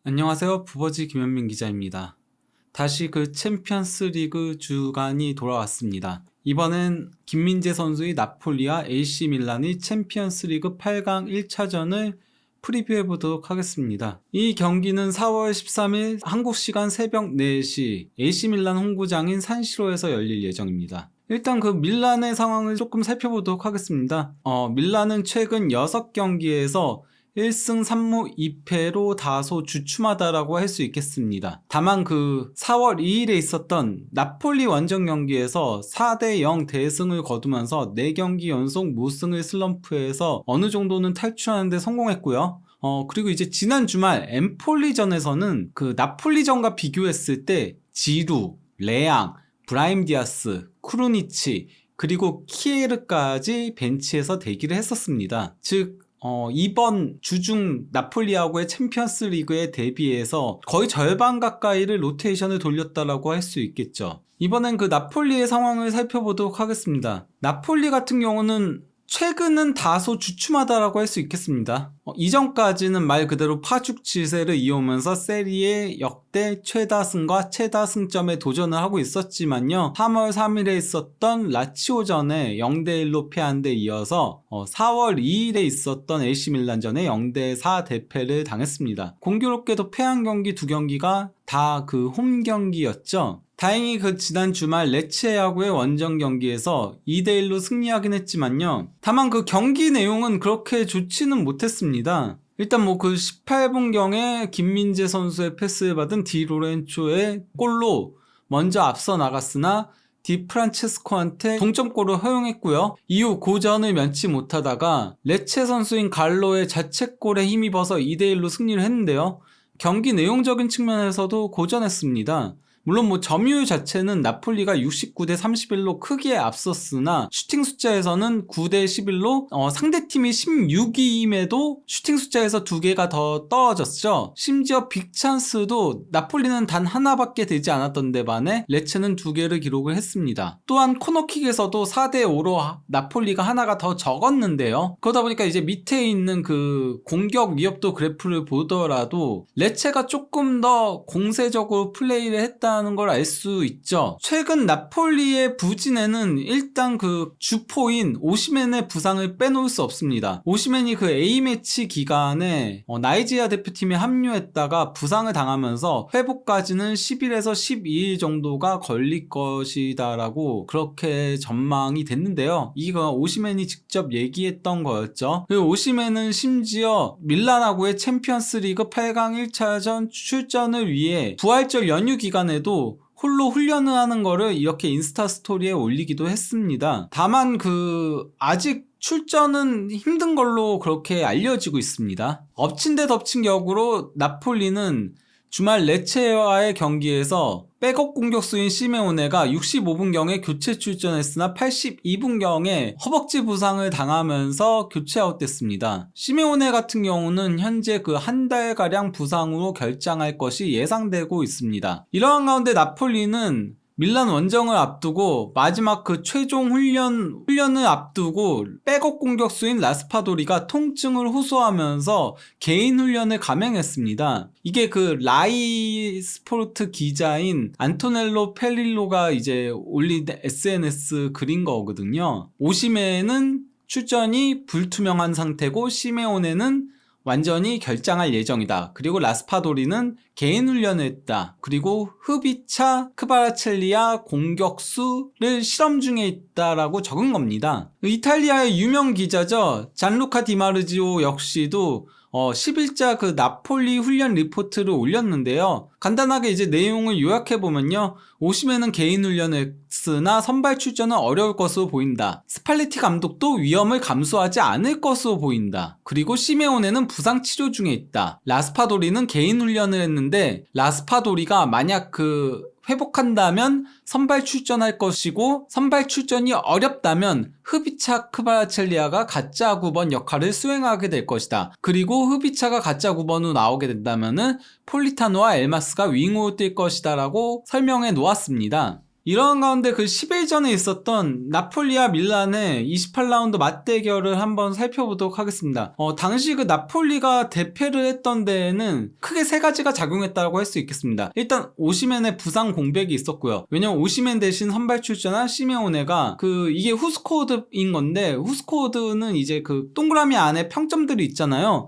안녕하세요. 부버지 김현민 기자입니다. 다시 그 챔피언스 리그 주간이 돌아왔습니다. 이번엔 김민재 선수의 나폴리와 AC 밀란의 챔피언스 리그 8강 1차전을 프리뷰해 보도록 하겠습니다. 이 경기는 4월 13일 한국 시간 새벽 4시 AC 밀란 홈구장인 산시로에서 열릴 예정입니다. 일단 그 밀란의 상황을 조금 살펴보도록 하겠습니다. 밀란은 최근 6경기에서 1승 3무 2패로 다소 주춤하다라고 할 수 있겠습니다. 다만 그 4월 2일에 있었던 나폴리 원정 경기에서 4대0 대승을 거두면서 4경기 연속 무승의 슬럼프에서 어느 정도는 탈출하는 데 성공했고요. 그리고 이제 지난 주말 엠폴리전에서는 그 나폴리전과 비교했을 때 지루, 레앙, 브라임 디아스, 크루니치, 그리고 키에르까지 벤치에서 대기를 했었습니다. 즉 이번 주중 나폴리하고의 챔피언스 리그에 대비해서 거의 절반 가까이를 로테이션을 돌렸다라고 할 수 있겠죠. 이번엔 그 나폴리의 상황을 살펴보도록 하겠습니다. 나폴리 같은 경우는 최근은 다소 주춤하다라고 할 수 있겠습니다. 이전까지는 말 그대로 파죽지세를 이어오면서 세리에 역대 최다승과 최다승점에 도전을 하고 있었지만요. 3월 3일에 있었던 라치오전에 0대1로 패한 데 이어서 4월 2일에 있었던 AC 밀란전에 0대4 대패를 당했습니다. 공교롭게도 패한 경기 2경기가 다 그 홈 경기였죠. 다행히 그 지난 주말 레치에하고의 원정 경기에서 2대1로 승리하긴 했지만요. 다만 그 경기 내용은 그렇게 좋지는 못했습니다. 일단 뭐 그 18분경에 김민재 선수의 패스를 받은 디 로렌초의 골로 먼저 앞서 나갔으나 디 프란체스코한테 동점골을 허용했고요. 이후 고전을 면치 못하다가 레체 선수인 갈로의 자책골에 힘입어서 2대1로 승리를 했는데요. 경기 내용적인 측면에서도 고전했습니다. 물론 뭐 점유율 자체는 나폴리가 69대 31로 크게 앞섰으나 슈팅 숫자에서는 9대 11로 상대팀이 16위임에도 슈팅 숫자에서 2개가 더 떨어졌죠. 심지어 빅찬스도 나폴리는 단 하나밖에 되지 않았던 데 반해 레체는 2개를 기록을 했습니다. 또한 코너킥에서도 4대 5로 나폴리가 하나가 더 적었는데요. 그러다 보니까 이제 밑에 있는 그 공격 위협도 그래프를 보더라도 레체가 조금 더 공세적으로 플레이를 했다는 걸 알 수 있죠. 최근 나폴리의 부진에는 일단 그 주포인 오시멘의 부상을 빼놓을 수 없습니다. 오시멘이 그 A매치 기간에 나이지리아 대표팀에 합류했다가 부상을 당하면서 회복까지는 10일에서 12일 정도가 걸릴 것이다라고 그렇게 전망이 됐는데요. 이거 오시멘이 직접 얘기했던 거였죠. 그리고 오시멘은 심지어 밀란하고의 챔피언스 리그 8강 1차전 출전을 위해 부활절 연휴 기간에도 홀로 훈련을 하는 거를 이렇게 인스타 스토리에 올리기도 했습니다. 다만 아직 출전은 힘든 걸로 그렇게 알려지고 있습니다. 엎친 데 덮친 격으로 나폴리는 주말 레체와의 경기에서 백업 공격수인 시메오네가 65분경에 교체 출전했으나 82분경에 허벅지 부상을 당하면서 교체 아웃됐습니다. 시메오네 같은 경우는 현재 그 한 달가량 부상으로 결장할 것이 예상되고 있습니다. 이러한 가운데 나폴리는 밀란 원정을 앞두고 마지막 그 최종 훈련을 앞두고 백업 공격수인 라스파도리가 통증을 호소하면서 개인 훈련을 감행했습니다. 이게 그 라이 스포르트 기자인 안토넬로 펠릴로가 이제 올린 SNS 글인 거거든요. 오시멘은 출전이 불투명한 상태고 시메오네는 완전히 결장할 예정이다. 그리고 라스파도리는 개인 훈련을 했다. 그리고 흐비차 크바라첼리아 공격수를 실험 중에 있다라고 적은 겁니다. 이탈리아의 유명 기자죠. 잔루카 디마르지오 역시도 10일자 그 나폴리 훈련 리포트를 올렸는데요. 간단하게 이제 내용을 요약해보면요. 오시멘은 개인 훈련을 했으나 선발 출전은 어려울 것으로 보인다. 스팔레티 감독도 위험을 감수하지 않을 것으로 보인다. 그리고 시메오네는 부상 치료 중에 있다. 라스파도리는 개인 훈련을 했는데 라스파도리가 만약 회복한다면 선발 출전할 것이고 선발 출전이 어렵다면 흐비차 크바라첼리아가 가짜 9번 역할을 수행하게 될 것이다. 그리고 흐비차가 가짜 9번으로 나오게 된다면은 폴리타노와 엘마스가 윙으로 뛸 것이다 라고 설명해 놓았습니다. 이러한 가운데 그 10일 전에 있었던 나폴리와 밀란의 28라운드 맞대결을 한번 살펴보도록 하겠습니다. 당시 그 나폴리가 대패를 했던 데에는 크게 세 가지가 작용했다고 할 수 있겠습니다. 일단 오시멘의 부상 공백이 있었고요. 왜냐면 오시멘 대신 선발 출전한 시메오네가 이게 후스코드인 건데, 후스코드는 이제 그 동그라미 안에 평점들이 있잖아요.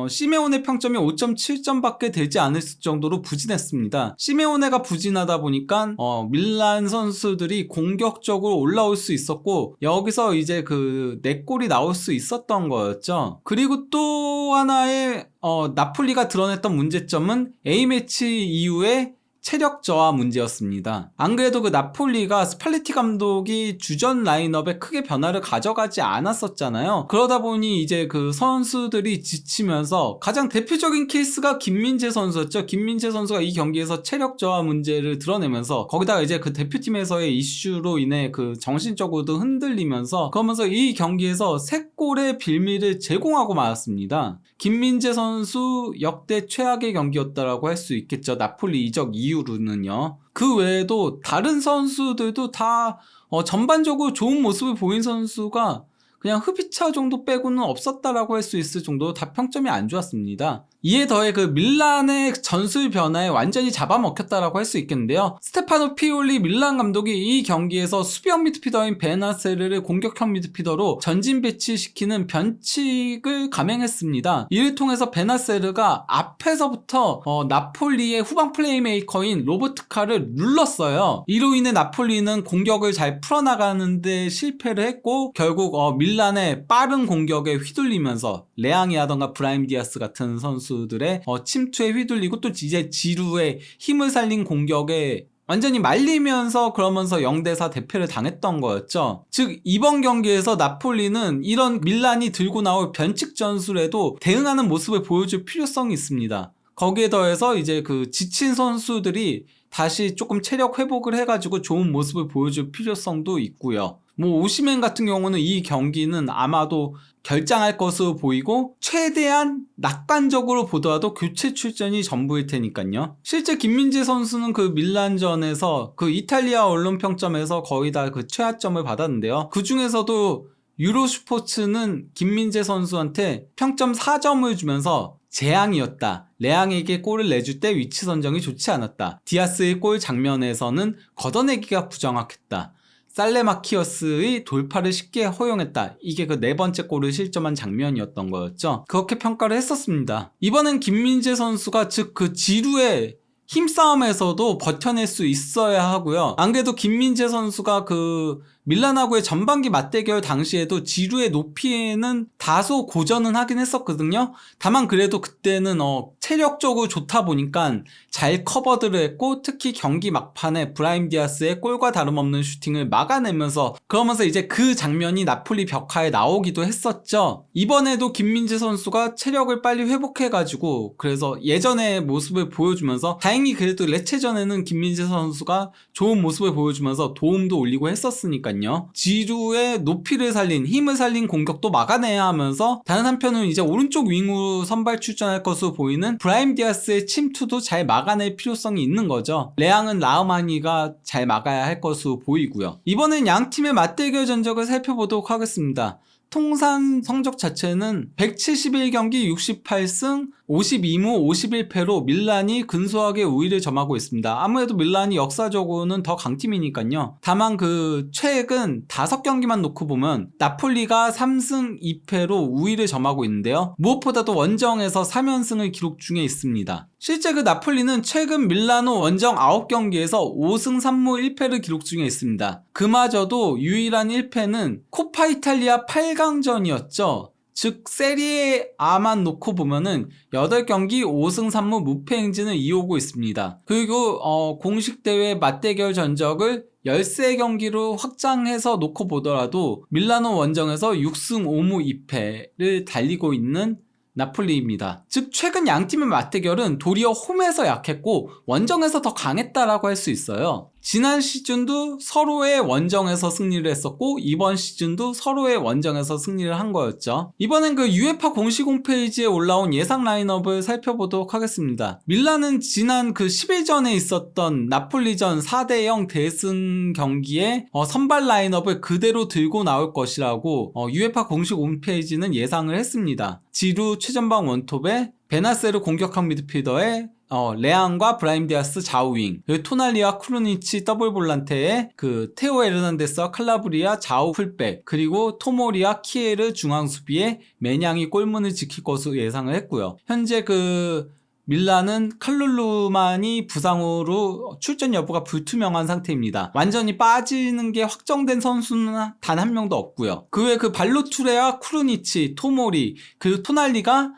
시메오네 평점이 5.7점밖에 되지 않을 정도로 부진했습니다. 시메오네가 부진하다 보니까 밀란 선수들이 공격적으로 올라올 수 있었고, 여기서 이제 그 4골이 나올 수 있었던 거였죠. 그리고 또 하나의 나폴리가 드러냈던 문제점은 A매치 이후에 체력 저하 문제였습니다. 안 그래도 그 나폴리가 스팔레티 감독이 주전 라인업에 크게 변화를 가져가지 않았었잖아요. 그러다 보니 이제 그 선수들이 지치면서 가장 대표적인 케이스가 김민재 선수였죠. 김민재 선수가 이 경기에서 체력 저하 문제를 드러내면서, 거기다가 이제 그 대표팀에서의 이슈로 인해 그 정신적으로도 흔들리면서, 그러면서 이 경기에서 3골의 빌미를 제공하고 말았습니다. 김민재 선수 역대 최악의 경기였다라고 할 수 있겠죠. 나폴리 이적 이후로는요. 그 외에도 다른 선수들도 다 전반적으로 좋은 모습을 보인 선수가 그냥 흡이차 정도 빼고는 없었다라고 할 수 있을 정도로 다 평점이 안 좋았습니다. 이에 더해 그 밀란의 전술 변화에 완전히 잡아먹혔다라고 할 수 있겠는데요. 스테파노 피올리 밀란 감독이 이 경기에서 수비형 미드필더인 베나세르를 공격형 미드필더로 전진 배치시키는 변칙을 감행했습니다. 이를 통해서 베나세르가 앞에서부터 나폴리의 후방 플레이메이커인 로버트카를 눌렀어요. 이로 인해 나폴리는 공격을 잘 풀어나가는데 실패를 했고, 결국 밀란의 빠른 공격에 휘둘리면서 레앙이라던가 브라임 디아스 같은 선수들의 침투에 휘둘리고, 또 이제 지루의 힘을 살린 공격에 완전히 말리면서, 그러면서 0대4 대패를 당했던 거였죠. 즉 이번 경기에서 나폴리는 이런 밀란이 들고 나올 변칙 전술에도 대응하는 모습을 보여줄 필요성이 있습니다. 거기에 더해서 이제 그 지친 선수들이 다시 조금 체력 회복을 해가지고 좋은 모습을 보여줄 필요성도 있고요. 오시멘 같은 경우는 이 경기는 아마도 결장할 것으로 보이고, 최대한 낙관적으로 보더라도 교체 출전이 전부일 테니까요. 실제 김민재 선수는 그 밀란전에서 그 이탈리아 언론 평점에서 거의 다 그 최하점을 받았는데요. 그 중에서도 유로스포츠는 김민재 선수한테 평점 4점을 주면서 재앙이었다. 레앙에게 골을 내줄 때 위치 선정이 좋지 않았다. 디아스의 골 장면에서는 걷어내기가 부정확했다. 살레마키어스의 돌파를 쉽게 허용했다. 이게 그 4번째 골을 실점한 장면이었던 거였죠. 그렇게 평가를 했었습니다. 이번엔 김민재 선수가 즉 그 지루의 힘싸움에서도 버텨낼 수 있어야 하고요. 안 그래도 김민재 선수가 그 밀란하고의 전반기 맞대결 당시에도 지루의 높이에는 다소 고전은 하긴 했었거든요. 다만 그래도 그때는 체력적으로 좋다 보니까 잘 커버들을 했고, 특히 경기 막판에 브라임 디아스의 골과 다름없는 슈팅을 막아내면서, 그러면서 이제 그 장면이 나폴리 벽화에 나오기도 했었죠. 이번에도 김민재 선수가 체력을 빨리 회복해가지고, 그래서 예전의 모습을 보여주면서, 다행히 그래도 레체전에는 김민재 선수가 좋은 모습을 보여주면서 도움도 올리고 했었으니까요. 지루의 높이를 살린, 힘을 살린 공격도 막아내야 하면서, 다른 한편은 이제 오른쪽 윙으로 선발 출전할 것으로 보이는 브라임 디아스의 침투도 잘 막아낼 필요성이 있는 거죠. 레앙은 라흐마니가 잘 막아야 할 것으로 보이고요. 이번엔 양 팀의 맞대결 전적을 살펴보도록 하겠습니다. 통산 성적 자체는 171경기 68승 52무 51패로 밀란이 근소하게 우위를 점하고 있습니다. 아무래도 밀란이 역사적으로는 더 강팀이니까요. 다만 그 최근 5경기만 놓고 보면 나폴리가 3승 2패로 우위를 점하고 있는데요. 무엇보다도 원정에서 3연승을 기록 중에 있습니다. 실제 그 나폴리는 최근 밀라노 원정 9경기에서 5승 3무 1패를 기록 중에 있습니다. 그마저도 유일한 1패는 코파 이탈리아 8강전이었죠. 즉 세리에 A만 놓고 보면은 8경기 5승 3무 무패 행진을 이어오고 있습니다. 그리고 공식 대회 맞대결 전적을 13경기로 확장해서 놓고 보더라도 밀라노 원정에서 6승 5무 2패를 달리고 있는 나폴리입니다. 즉 최근 양팀의 맞대결은 도리어 홈에서 약했고 원정에서 더 강했다라고 할 수 있어요. 지난 시즌도 서로의 원정에서 승리를 했었고 이번 시즌도 서로의 원정에서 승리를 한 거였죠. 이번엔 그 UEFA 공식 홈페이지에 올라온 예상 라인업을 살펴보도록 하겠습니다. 밀란은 지난 그 10일전에 있었던 나폴리전 4대0 대승 경기에 선발 라인업을 그대로 들고 나올 것이라고 UEFA 공식 홈페이지는 예상을 했습니다. 지루 최전방 원톱에 베나세르 공격형 미드필더에 레앙과 브라임 디아스 좌우윙, 그리고 토날리와 크루니치 더블 볼란테에 그 테오 에르난데스와 칼라브리아 좌우 풀백, 그리고 토모리와 키에르 중앙 수비에 매냥이 골문을 지킬 것으로 예상을 했고요. 현재 그 밀란은 칼룰루만이 부상으로 출전 여부가 불투명한 상태입니다. 완전히 빠지는 게 확정된 선수는 단 한 명도 없고요. 그 외 그 발로투레와 크루니치, 토모리, 그리고 토날리가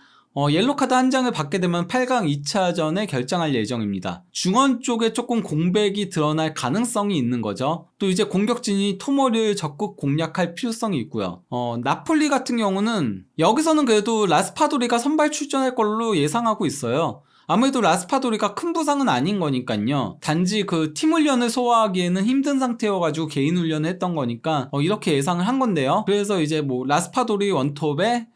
옐로카드 한 장을 받게 되면 8강 2차전에 결정할 예정입니다. 중원 쪽에 조금 공백이 드러날 가능성이 있는 거죠. 또 이제 공격진이 토모리를 적극 공략할 필요성이 있고요. 나폴리 같은 경우는 여기서는 그래도 라스파도리가 선발 출전할 걸로 예상하고 있어요. 아무래도 라스파도리가 큰 부상은 아닌 거니까요. 단지 그 팀 훈련을 소화하기에는 힘든 상태여가지고 개인 훈련을 했던 거니까 이렇게 예상을 한 건데요. 그래서 이제 뭐 라스파도리 원톱에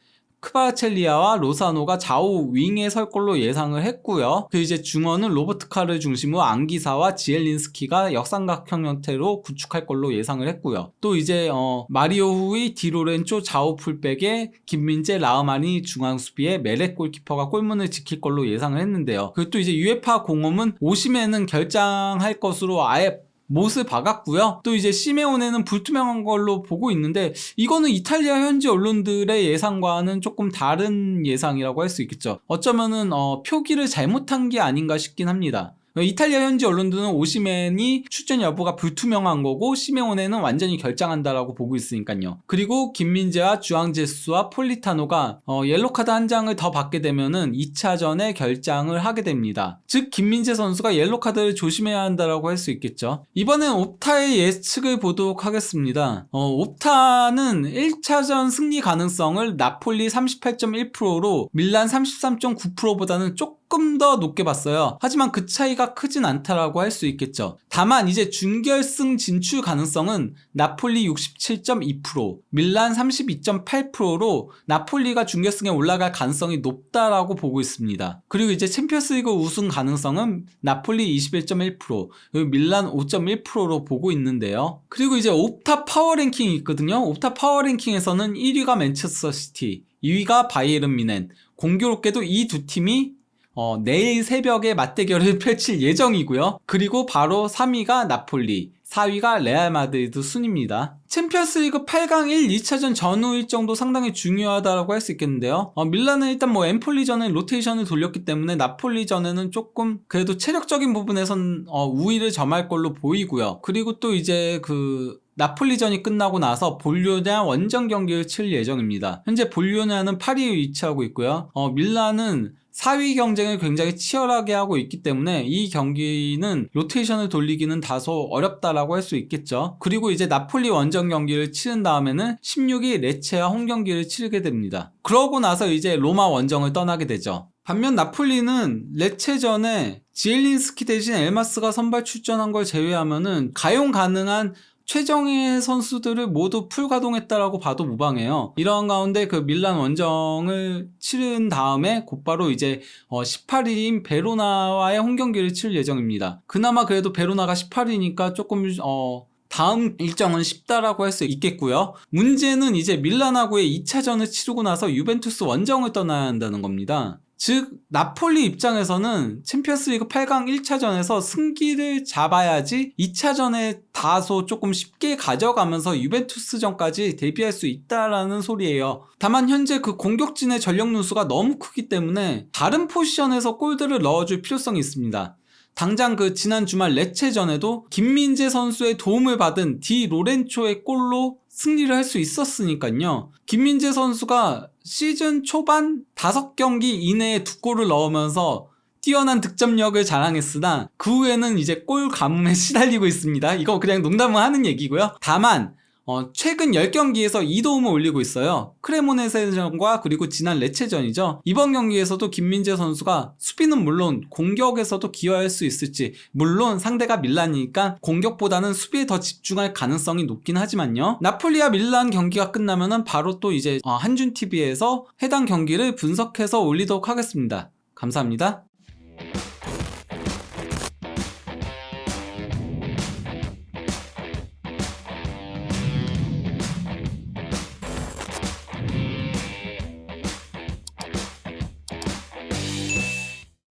크바라첼리아와 로사노가 좌우 윙에 설 걸로 예상을 했고요. 그 이제 중원은 로버트카를 중심으로 앙기사와 지엘린스키가 역삼각형 형태로 구축할 걸로 예상을 했고요. 또 이제 마리오 후이 디로렌초 좌우 풀백에 김민재 라흐마니 중앙 수비에 메렉 골키퍼가 골문을 지킬 걸로 예상을 했는데요. 그리고 또 이제 UEFA 공홈은 오시멘은 결장할 것으로 아예 못을 박았고요. 또 이제 시메오네는 불투명한 걸로 보고 있는데 이거는 이탈리아 현지 언론들의 예상과는 조금 다른 예상이라고 할 수 있겠죠. 어쩌면은 표기를 잘못한 게 아닌가 싶긴 합니다. 이탈리아 현지 언론들은 오시멘이 출전 여부가 불투명한 거고 시메오네는 완전히 결장한다라고 보고 있으니까요. 그리고 김민재와 주앙제스와 폴리타노가 옐로카드 한 장을 더 받게 되면은 2차전에 결장을 하게 됩니다. 즉 김민재 선수가 옐로카드를 조심해야 한다라고 할 수 있겠죠. 이번엔 옵타의 예측을 보도록 하겠습니다. 옵타는 1차전 승리 가능성을 나폴리 38.1%로 밀란 33.9%보다는 조금 더 높게 봤어요. 하지만 그 차이가 크진 않다라고 할 수 있겠죠. 다만 이제 준결승 진출 가능성은 나폴리 67.2%, 밀란 32.8%로 나폴리가 준결승에 올라갈 가능성이 높다라고 보고 있습니다. 그리고 이제 챔피언스리그 우승 가능성은 나폴리 21.1%, 그리고 밀란 5.1%로 보고 있는데요. 그리고 이제 옵타 파워랭킹이 있거든요. 옵타 파워랭킹에서는 1위가 맨체스터 시티, 2위가 바이에른 뮌헨, 공교롭게도 이 두 팀이 내일 새벽에 맞대결을 펼칠 예정이고요. 그리고 바로 3위가 나폴리, 4위가 레알 마드리드 순입니다. 챔피언스리그 8강 1, 2차전 전후 일정도 상당히 중요하다고 할 수 있겠는데요. 밀란은 일단 뭐 엠폴리전에 로테이션을 돌렸기 때문에 나폴리전에는 조금 그래도 체력적인 부분에선 우위를 점할 걸로 보이고요. 그리고 또 이제 그 나폴리전이 끝나고 나서 볼로냐 원정 경기를 칠 예정입니다. 현재 볼로냐는 8위에 위치하고 있고요. 밀란은 4위 경쟁을 굉장히 치열하게 하고 있기 때문에 이 경기는 로테이션을 돌리기는 다소 어렵다라고 할 수 있겠죠. 그리고 이제 나폴리 원정 경기를 치른 다음에는 16위 레체와 홈 경기를 치르게 됩니다. 그러고 나서 이제 로마 원정을 떠나게 되죠. 반면 나폴리는 레체전에 지엘린스키 대신 엘마스가 선발 출전한 걸 제외하면은 가용 가능한 최정예 선수들을 모두 풀가동했다라고 봐도 무방해요. 이러한 가운데 그 밀란 원정을 치른 다음에 곧바로 이제 18일인 베로나와의 홈경기를 칠 예정입니다. 그나마 그래도 베로나가 18일이니까 조금 다음 일정은 쉽다라고 할 수 있겠고요. 문제는 이제 밀란하고의 2차전을 치르고 나서 유벤투스 원정을 떠나야 한다는 겁니다. 즉 나폴리 입장에서는 챔피언스리그 8강 1차전에서 승기를 잡아야지 2차전에 다소 조금 쉽게 가져가면서 유벤투스전까지 대비할 수 있다라는 소리예요. 다만 현재 그 공격진의 전력 누수가 너무 크기 때문에 다른 포지션에서 골들을 넣어줄 필요성이 있습니다. 당장 그 지난 주말 레체전에도 김민재 선수의 도움을 받은 디 로렌초의 골로 승리를 할 수 있었으니까요. 김민재 선수가 시즌 초반 5경기 이내에 2골을 넣으면서 뛰어난 득점력을 자랑했으나 그 후에는 이제 골 가뭄에 시달리고 있습니다. 이거 그냥 농담을 하는 얘기고요. 다만 최근 10경기에서 2도움을 올리고 있어요. 크레모네세전과 그리고 지난 레체전이죠. 이번 경기에서도 김민재 선수가 수비는 물론 공격에서도 기여할 수 있을지, 물론 상대가 밀란이니까 공격보다는 수비에 더 집중할 가능성이 높긴 하지만요. 나폴리와 밀란 경기가 끝나면은 바로 또 이제 한준TV에서 해당 경기를 분석해서 올리도록 하겠습니다. 감사합니다.